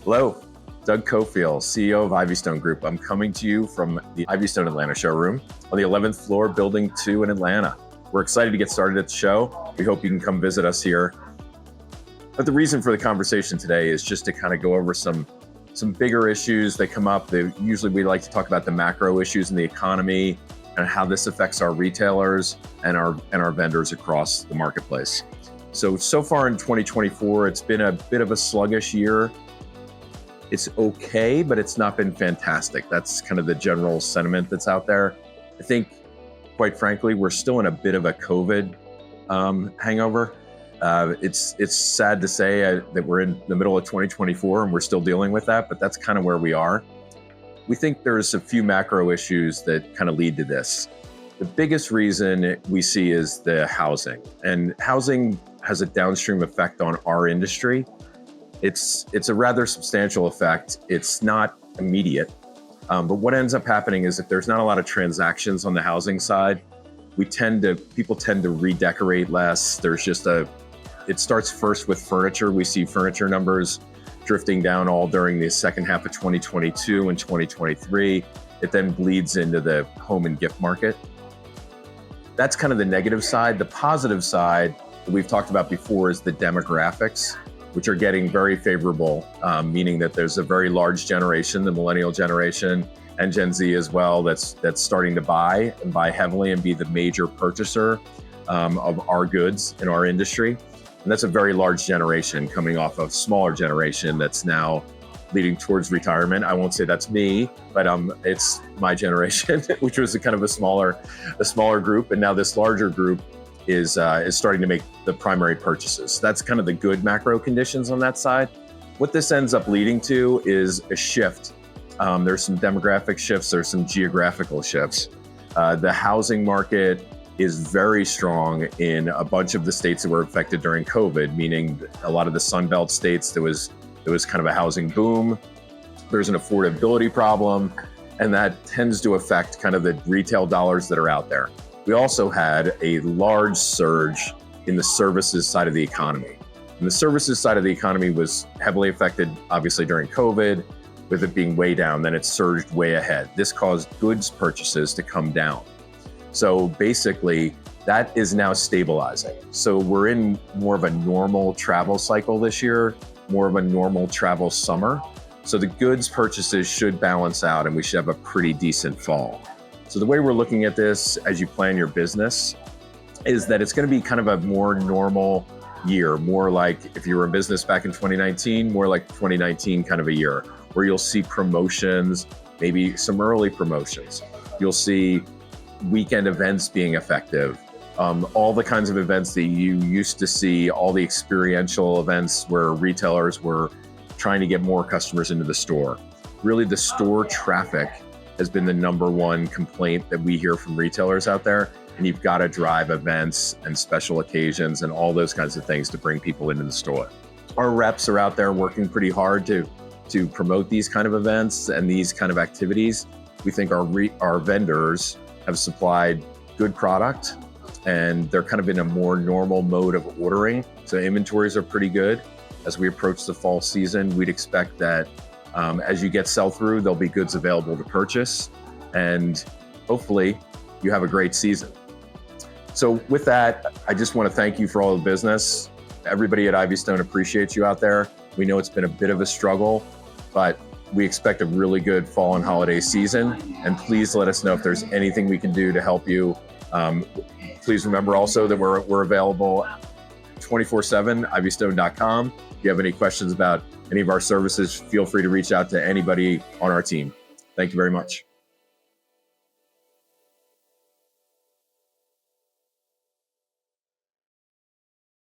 Hello, Doug Cofiell, CEO of Ivystone Group. I'm coming to you from the Ivystone Atlanta showroom on the 11th floor, Building 2 in Atlanta. We're excited to get started at the show. We hope you can come visit us here. But the reason for the conversation today is just to kind of go over some bigger issues that come up. Usually we like to talk about the macro issues in the economy and how this affects our retailers and our vendors across the marketplace. So far in 2024, it's been a bit of a sluggish year. It's okay, but it's not been fantastic. That's kind of the general sentiment that's out there. I think, quite frankly, we're still in a bit of a COVID hangover. It's sad to say that we're in the middle of 2024 and we're still dealing with that, but that's kind of where we are. We think there's a few macro issues that kind of lead to this. The biggest reason we see is the housing, and housing has a downstream effect on our industry. It's a rather substantial effect. It's not immediate, but what ends up happening is if there's not a lot of transactions on the housing side, people tend to redecorate less. It starts first with furniture. We see furniture numbers drifting down all during the second half of 2022 and 2023. It then bleeds into the home and gift market. That's kind of the negative side. The positive side that we've talked about before is the demographics, which are getting very favorable, meaning that there's a very large generation, the millennial generation, and Gen Z as well, that's starting to buy heavily and be the major purchaser of our goods in our industry. And that's a very large generation coming off of a smaller generation that's now leading towards retirement. I won't say that's me, but it's my generation, which was a kind of a smaller group, and now this larger group is starting to make the primary purchases. That's kind of the good macro conditions on that side. What this ends up leading to is a shift. There's some demographic shifts, there's some geographical shifts. The housing market is very strong in a bunch of the states that were affected during COVID, meaning a lot of the Sun Belt states, there was kind of a housing boom. There's an affordability problem, and that tends to affect kind of the retail dollars that are out there. We also had a large surge in the services side of the economy. And the services side of the economy was heavily affected, obviously, during COVID, with it being way down. Then it surged way ahead. This caused goods purchases to come down. So basically, that is now stabilizing. So we're in more of a normal travel cycle this year, more of a normal travel summer. So the goods purchases should balance out and we should have a pretty decent fall. So the way we're looking at this as you plan your business is that it's going to be kind of a more normal year, more like if you were in business back in 2019, more like 2019 kind of a year, where you'll see promotions, maybe some early promotions. You'll see weekend events being effective, all the kinds of events that you used to see, all the experiential events where retailers were trying to get more customers into the store. Really, the store traffic has been the number one complaint that we hear from retailers out there. And you've got to drive events and special occasions and all those kinds of things to bring people into the store. Our reps are out there working pretty hard to promote these kind of events and these kind of activities. We think our vendors have supplied good product and they're kind of in a more normal mode of ordering. So inventories are pretty good. As we approach the fall season, we'd expect that as you get sell-through, there'll be goods available to purchase, and hopefully you have a great season. So with that, I just want to thank you for all the business. Everybody at Ivystone appreciates you out there. We know it's been a bit of a struggle, but we expect a really good fall and holiday season. And please let us know if there's anything we can do to help you. Please remember also that we're available 24/7, ivystone.com. If you have any questions about any of our services, feel free to reach out to anybody on our team. Thank you very much.